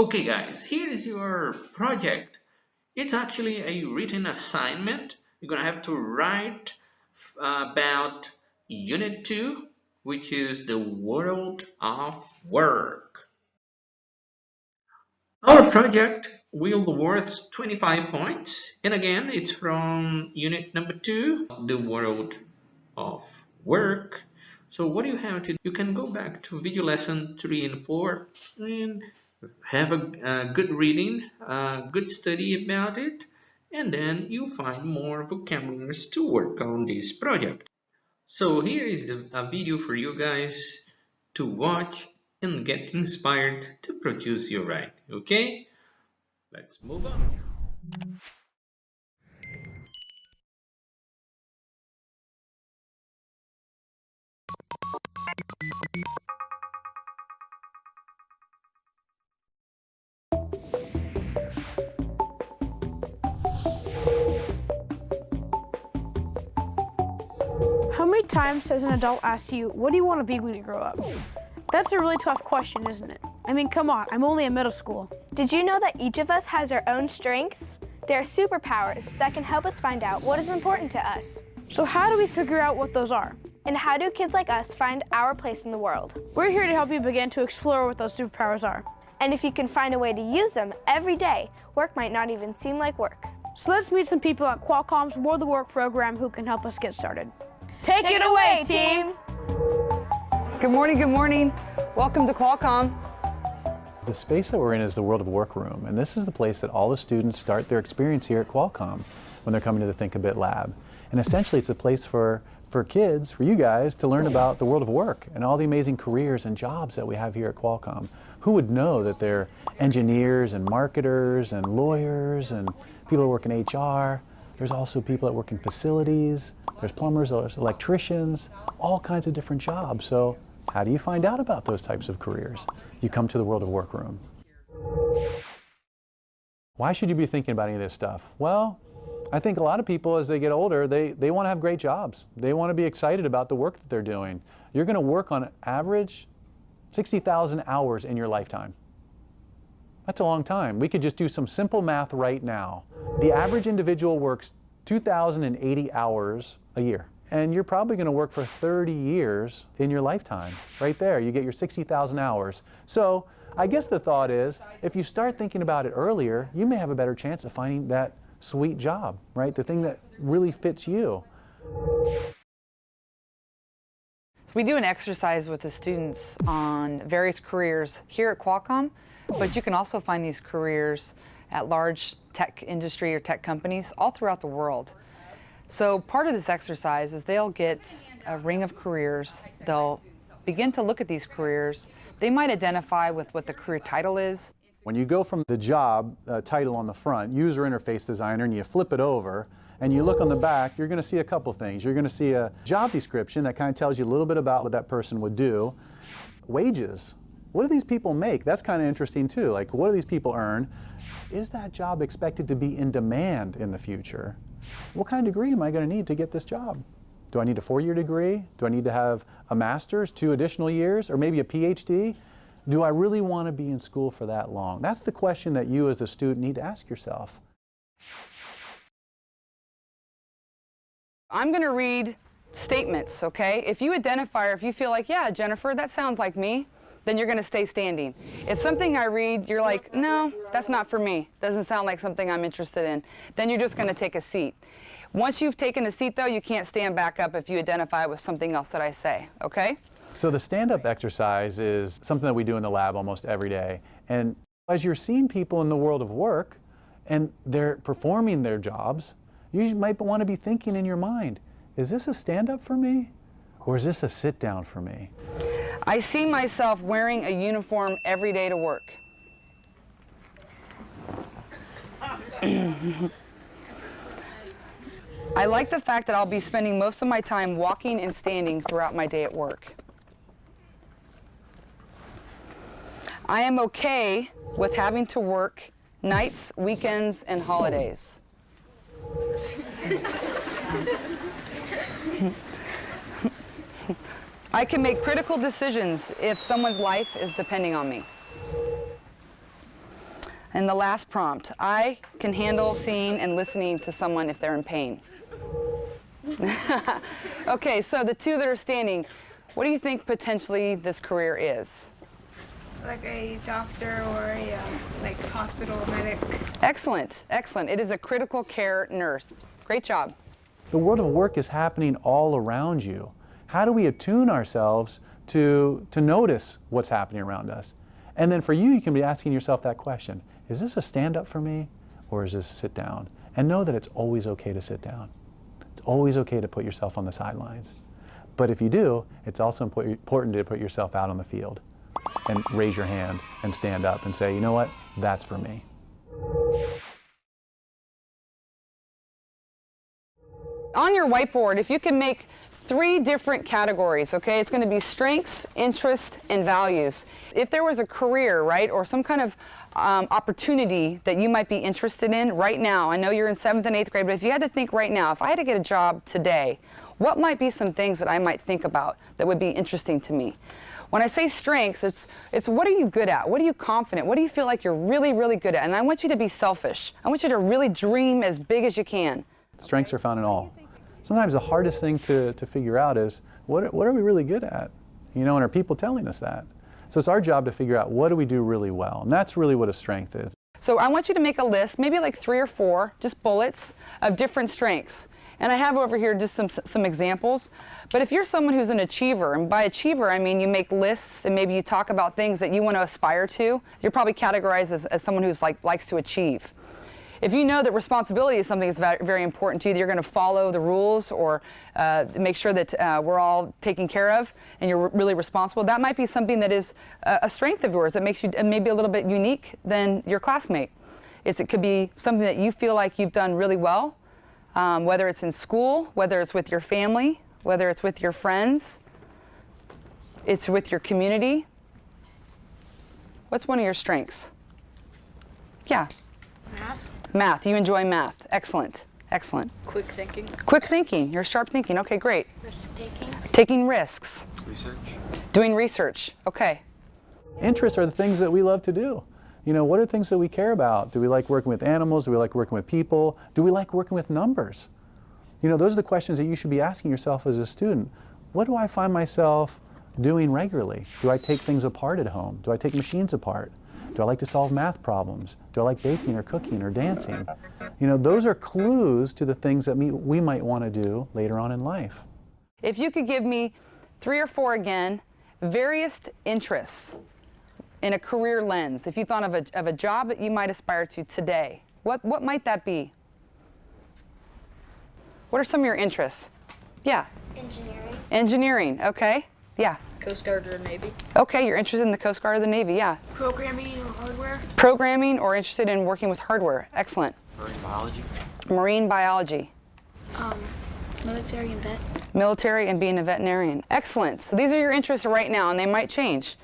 Okay guys, here is your project. It's actually a written assignment. You're gonna have to write about Unit 2, which is the world of work. Our project will be worth 25 points, and again it's from unit number 2, the world of work. So what you have to do, you can go back to video lesson 3 and 4 and have a good reading, good study about it, and then you find more vocabularies to work on this project. So here is a video for you guys to watch and get inspired to produce your writing. Okay, let's move on. How many times has an adult asked you, what do you want to be when you grow up? That's a really tough question, isn't it? I mean, come on, I'm only in middle school. Did you know that each of us has our own strengths? They are superpowers that can help us find out what is important to us. So how do we figure out what those are? And how do kids like us find our place in the world? We're here to help you begin to explore what those superpowers are. And if you can find a way to use them every day, work might not even seem like work. So let's meet some people at Qualcomm's World of Work program who can help us get started. Take it away, team! Good morning, good morning. Welcome to Qualcomm. The space that we're in is the World of Work room, and this is the place that all the students start their experience here at Qualcomm when they're coming to the Think a Bit lab. And essentially it's a place for kids, for you guys, to learn about the world of work and all the amazing careers and jobs that we have here at Qualcomm. Who would know that there are engineers and marketers and lawyers and people that work in HR. There's also people that work in facilities. There's plumbers, there's electricians, all kinds of different jobs. So how do you find out about those types of careers? You come to the World of Work room. Why should you be thinking about any of this stuff? Well, I think a lot of people as they get older, they want to have great jobs. They want to be excited about the work that they're doing. You're going to work on average 60,000 hours in your lifetime. That's a long time. We could just do some simple math right now. The average individual works 2,080 hours a year. And you're probably going to work for 30 years in your lifetime. Right there, you get your 60,000 hours. So I guess the thought is, if you start thinking about it earlier, you may have a better chance of finding that sweet job, right? The thing that really fits you. We do an exercise with the students on various careers here at Qualcomm, but you can also find these careers at large tech industry or tech companies all throughout the world. So part of this exercise is they'll get a ring of careers. They'll begin to look at these careers. They might identify with what the career title is. When you go from the job title on the front, user interface designer, and you flip it over, and you look on the back, you're going to see a couple things. You're going to see a job description that kind of tells you a little bit about what that person would do. Wages. What do these people make? That's kind of interesting too. Like, what do these people earn? Is that job expected to be in demand in the future? What kind of degree am I going to need to get this job? Do I need a 4-year degree? Do I need to have a master's, 2 additional years, or maybe a PhD? Do I really want to be in school for that long? That's the question that you as a student need to ask yourself. I'm going to read statements, okay? If you identify or if you feel like, yeah, Jennifer, that sounds like me, then you're going to stay standing. If something I read, you're like, no, that's not for me. Doesn't sound like something I'm interested in. Then you're just going to take a seat. Once you've taken a seat, though, you can't stand back up if you identify with something else that I say, okay? So the stand-up exercise is something that we do in the lab almost every day. And as you're seeing people in the world of work and they're performing their jobs, you might want to be thinking in your mind, is this a stand-up for me or is this a sit-down for me? I see myself wearing a uniform every day to work. I like the fact that I'll be spending most of my time walking and standing throughout my day at work. I am okay with having to work nights, weekends, and holidays. I can make critical decisions if someone's life is depending on me. And the last prompt, I can handle seeing and listening to someone if they're in pain. Okay, so the two that are standing, what do you think potentially this career is? Like a doctor or a like hospital medic. Excellent, excellent. It is a critical care nurse. Great job. The world of work is happening all around you. How do we attune ourselves to notice what's happening around us? And then for you, you can be asking yourself that question. Is this a stand-up for me, or is this a sit down? And know that it's always okay to sit down. It's always okay to put yourself on the sidelines. But if you do, it's also important to put yourself out on the field and raise your hand and stand up and say, you know what, that's for me. On your whiteboard, if you can make 3 different categories, okay? It's going to be strengths, interests, and values. If there was a career, right, or some kind of opportunity that you might be interested in right now, I know you're in 7th and 8th grade, but if you had to think right now, if I had to get a job today, what might be some things that I might think about that would be interesting to me? When I say strengths, it's what are you good at? What are you confident? What do you feel like you're really, really good at? And I want you to be selfish. I want you to really dream as big as you can. Strengths are found in all. Sometimes the hardest thing to figure out is, what are we really good at? You know, and are people telling us that? So it's our job to figure out what do we do really well, and that's really what a strength is. So I want you to make a list, maybe like 3 or 4, just bullets of different strengths. And I have over here just some examples. But if you're someone who's an achiever, and by achiever I mean you make lists and maybe you talk about things that you want to aspire to, you're probably categorized as someone who's likes to achieve. If you know that responsibility is something that's very important to you, that you're going to follow the rules or make sure that we're all taken care of and you're really responsible, that might be something that is a strength of yours that makes you maybe a little bit unique than your classmate. It could be something that you feel like you've done really well, whether it's in school, whether it's with your family, whether it's with your friends, it's with your community. What's one of your strengths? Yeah. Math. Math. You enjoy math. Excellent. Excellent. Quick thinking. Quick thinking. You're sharp thinking. Okay, great. Risk taking. Taking risks. Research. Doing research. Okay. Interests are the things that we love to do. You know, what are things that we care about? Do we like working with animals? Do we like working with people? Do we like working with numbers? You know, those are the questions that you should be asking yourself as a student. What do I find myself doing regularly? Do I take things apart at home? Do I take machines apart? Do I like to solve math problems? Do I like baking or cooking or dancing? You know, those are clues to the things that we might want to do later on in life. If you could give me 3 or 4 again, various interests in a career lens, if you thought of a job that you might aspire to today, what might that be? What are some of your interests? Yeah. Engineering. Engineering, okay. Yeah. Coast Guard or Navy. Okay, you're interested in the Coast Guard or the Navy, yeah. Programming or hardware. Programming or interested in working with hardware. Excellent. Marine biology. Marine biology. Military and vet. Military and being a veterinarian. Excellent. So these are your interests right now and they might change.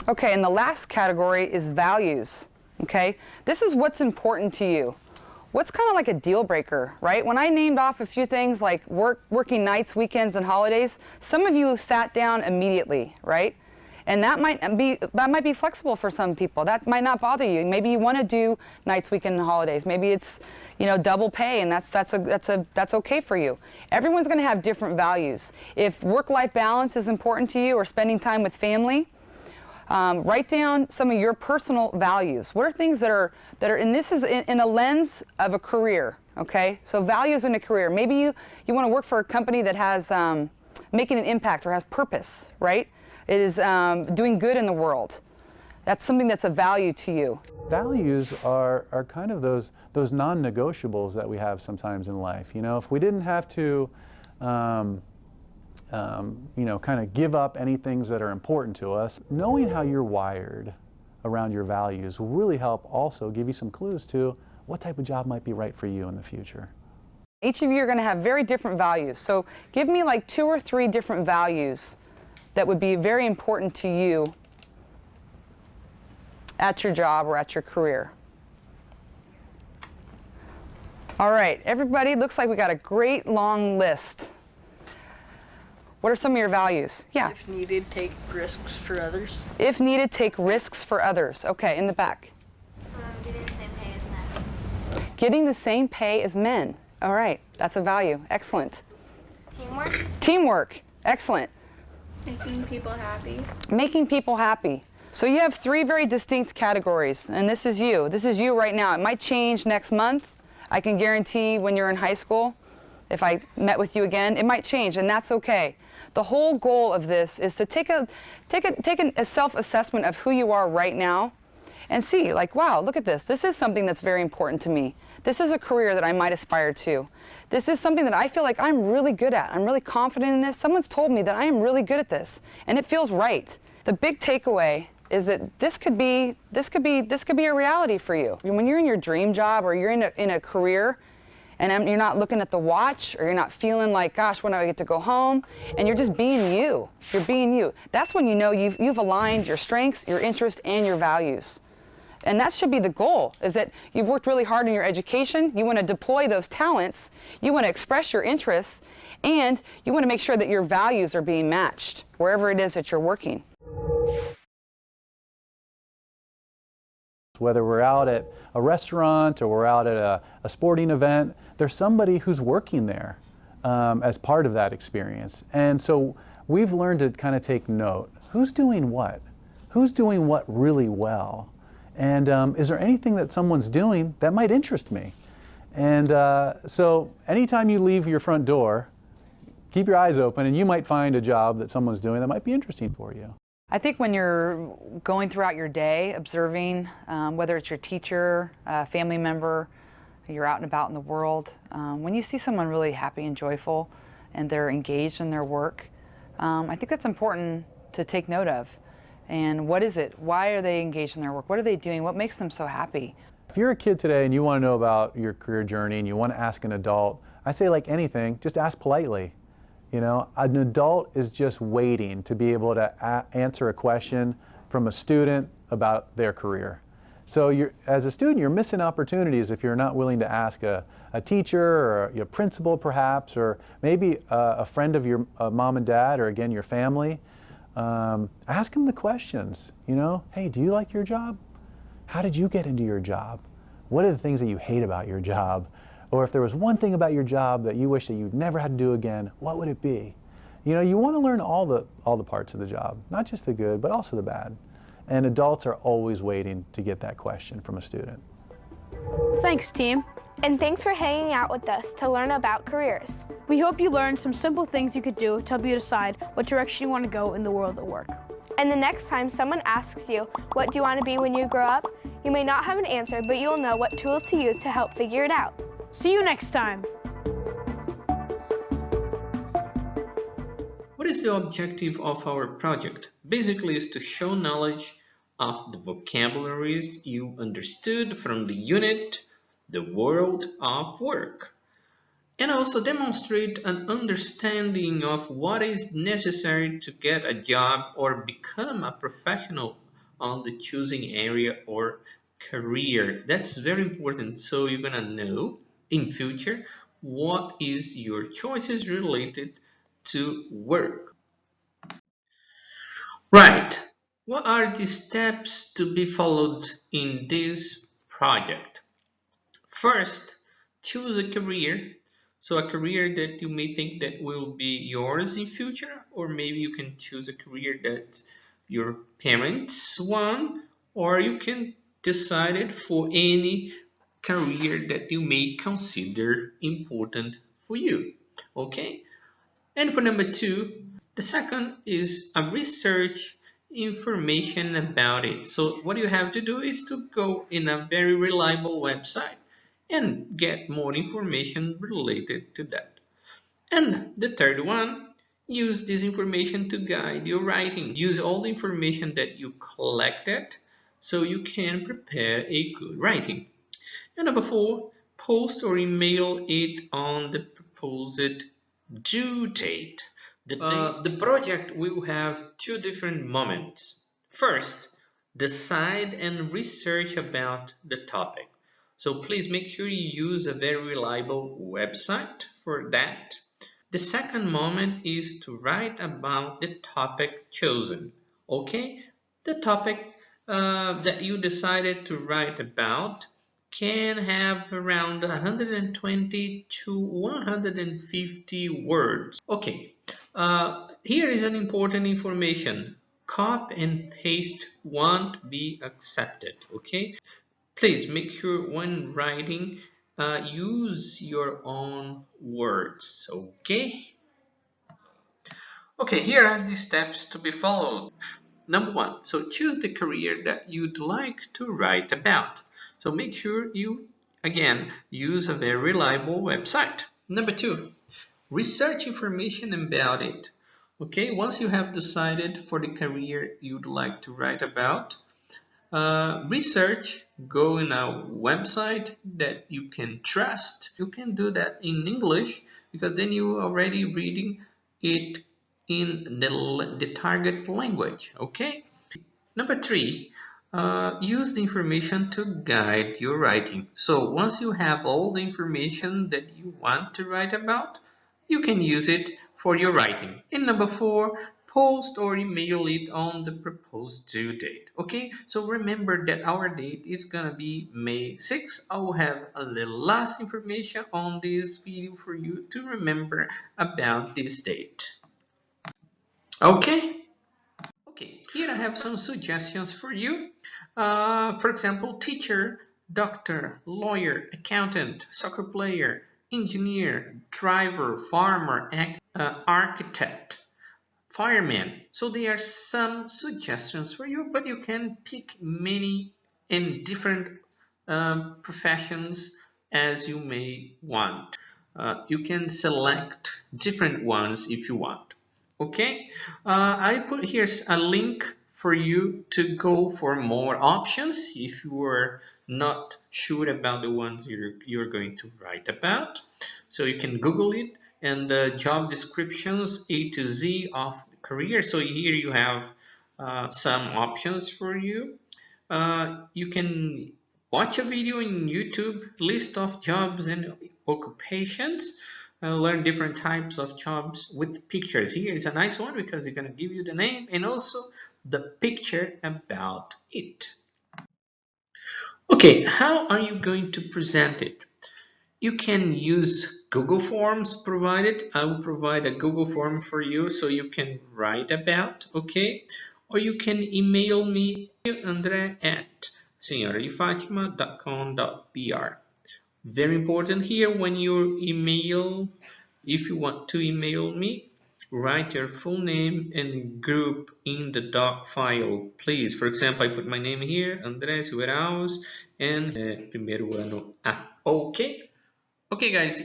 Okay, and the last category is values. Okay, this is what's important to you. What's kind of like a deal breaker, right? When I named off a few things like working nights, weekends, and holidays, some of you sat down immediately, right? And that might be flexible for some people. That might not bother you. Maybe you want to do nights, weekends, and holidays. Maybe it's, you know, double pay, and that's okay for you. Everyone's going to have different values. If work-life balance is important to you, or spending time with family, write down some of your personal values. What are things that are, and this is in a lens of a career, okay? So values in a career. Maybe you want to work for a company that has making an impact or has purpose, right? It is doing good in the world. That's something that's a value to you. Values are kind of those non-negotiables that we have sometimes in life. You know, if we didn't have to you know, kind of give up any things that are important to us, knowing how you're wired around your values will really help also give you some clues to what type of job might be right for you in the future. Each of you are going to have very different values. So give me like 2 or 3 different values that would be very important to you at your job or at your career. All right, everybody, looks like we got a great long list. What are some of your values? Yeah. If needed, take risks for others. If needed, take risks for others. Okay, in the back. Get insane Getting the same pay as men. All right, that's a value. Excellent. Teamwork. Teamwork. Excellent. Making people happy. Making people happy. So you have 3 very distinct categories, and this is you. This is you right now. It might change next month. I can guarantee when you're in high school, if I met with you again, it might change, and that's okay. The whole goal of this is to take a self-assessment of who you are right now and see, like, wow, look at this. This is something that's very important to me. This is a career that I might aspire to. This is something that I feel like I'm really good at. I'm really confident in this. Someone's told me that I am really good at this, and it feels right. The big takeaway is that this could be a reality for you. When you're in your dream job or you're in a career and you're not looking at the watch or you're not feeling like, gosh, when do I get to go home? And you're just being you. You're being you. That's when you know you've aligned your strengths, your interests, and your values. And that should be the goal, is that you've worked really hard in your education, you want to deploy those talents, you want to express your interests, and you want to make sure that your values are being matched wherever it is that you're working. Whether we're out at a restaurant or we're out at a sporting event, there's somebody who's working there as part of that experience. And so we've learned to kind of take note. Who's doing what? Who's doing what really well? And is there anything that someone's doing that might interest me? And so anytime you leave your front door, keep your eyes open and you might find a job that someone's doing that might be interesting for you. I think when you're going throughout your day, observing, whether it's your teacher, a family member, you're out and about in the world, when you see someone really happy and joyful and they're engaged in their work, I think that's important to take note of. And what is it? Why are they engaged in their work? What are they doing? What makes them so happy? If you're a kid today and you want to know about your career journey and you want to ask an adult, I say, like anything, just ask politely. You know, an adult is just waiting to be able to answer a question from a student about their career. So as a student, you're missing opportunities if you're not willing to ask a teacher or a principal perhaps, or maybe a friend of your mom and dad, or again, your family. Ask them the questions, you know, hey, do you like your job? How did you get into your job? What are the things that you hate about your job? Or if there was one thing about your job that you wish that you'd never had to do again, what would it be? You know, you want to learn all the parts of the job, not just the good, but also the bad. And adults are always waiting to get that question from a student. Thanks, team. And thanks for hanging out with us to learn about careers. We hope you learned some simple things you could do to help you decide what direction you want to go in the world of work. And the next time someone asks you, what do you want to be when you grow up? You may not have an answer, but you'll know what tools to use to help figure it out. See you next time. What is the objective of our project? Basically, is to show knowledge of the vocabularies you understood from the unit, the world of work, and also demonstrate an understanding of what is necessary to get a job or become a professional on the choosing area or career. That's very important, so you're gonna know in future what is your choices related to work. Right, what are the steps to be followed in this project? First, choose a career. So a career that you may think that will be yours in future, or maybe you can choose a career that your parents want, or you can decide it for any career that you may consider important for you. Okay? And for number 2, the second is a research information about it. So what you have to do is to go in a very reliable website and get more information related to that. And the third one, use this information to guide your writing. Use all the information that you collected so you can prepare a good writing. And number 4, post or email it on the proposed due date. The project will have 2 different moments. First, decide and research about the topic. So please make sure you use a very reliable website for that. The second moment is to write about the topic chosen. Okay? The topic that you decided to write about can have around 120 to 150 words. Okay, here is an important information. Copy and paste won't be accepted. Okay, please make sure when writing, use your own words. Okay. Okay, here are the steps to be followed. Number one, so choose the career that you'd like to write about. So make sure you, again, use a very reliable website. Number two, research information about it. Okay, once you have decided for the career you'd like to write about, research, go in a website that you can trust. You can do that in English because then you're already reading it in the target language. Okay. Number three, use the information to guide your writing. So once you have all the information that you want to write about, you can use it for your writing. And number four, post or email it on the proposed due date. Okay, so remember that our date is gonna be May 6th. I will have a little last information on this video for you to remember about this date. Okay. Okay, here I have some suggestions for you. For example, teacher, doctor, lawyer, accountant, soccer player, engineer, driver, farmer, architect, fireman. So there are some suggestions for you, but you can pick many and different professions as you may want. You can select different ones if you want. Okay, I put here a link for you to go for more options if you are not sure about the ones you're going to write about. So you can Google it and the job descriptions A to Z of the career. So here you have some options for you. You can watch a video in YouTube, list of jobs and occupations. Learn different types of jobs with pictures. Here is a nice one because it's going to give you the name and also the picture about it. Okay, how are you going to present it? You can use Google Forms provided. I will provide a Google form for you so you can write about, okay? Or you can email me, Andre at senhoradefatima.com.br. Very important here when you email, if you want to email me, write your full name and group in the doc file, please. For example, I put my name here, Andrés Ueraus, and primeiro ano A. Okay. Okay, guys.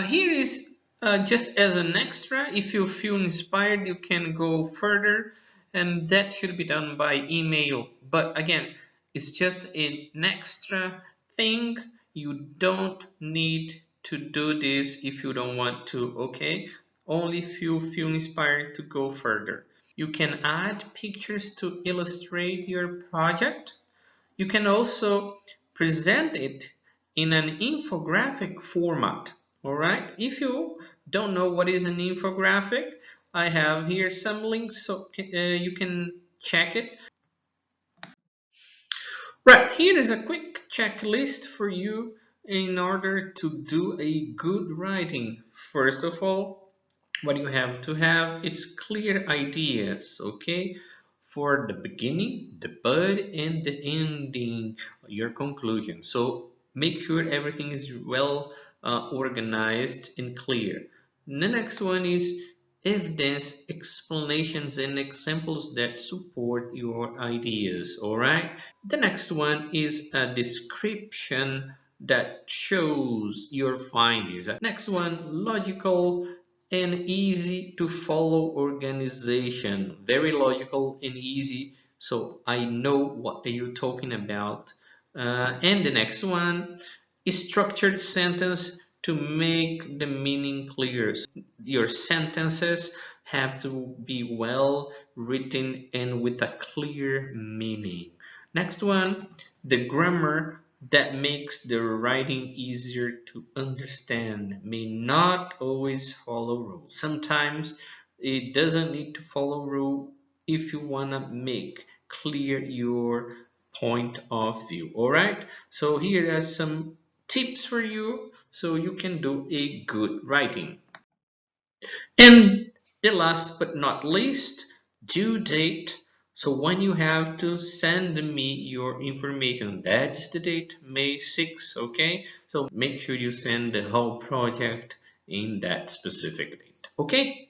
Here is just as an extra. If you feel inspired, you can go further, and that should be done by email. But again, it's just an extra thing. You don't need to do this if you don't want to, okay? Only if you feel inspired to go further. You can add pictures to illustrate your project. You can also present it in an infographic format, all right? If you don't know what is an infographic, I have here some links so you can check it. Right, here is a quick checklist for you in order to do a good writing. First of all, what you have to have is clear ideas, okay? For the beginning, the bud, and the ending, your conclusion. So make sure everything is well organized and clear. The next one is evidence, explanations, and examples that support your ideas, all right? The next one is a description that shows your findings. Next one, logical and easy to follow organization. Very logical and easy, so I know what you're talking about. And the next one is structured sentence to make the meaning clear. Your sentences have to be well written and with a clear meaning. Next one, the grammar that makes the writing easier to understand may not always follow rules. Sometimes it doesn't need to follow rule if you want to make clear your point of view. All right, so here are some tips for you so you can do a good writing. And the last but not least, due date. So when you have to send me your information, that's the date, May 6th, okay? So make sure you send the whole project in that specific date, okay?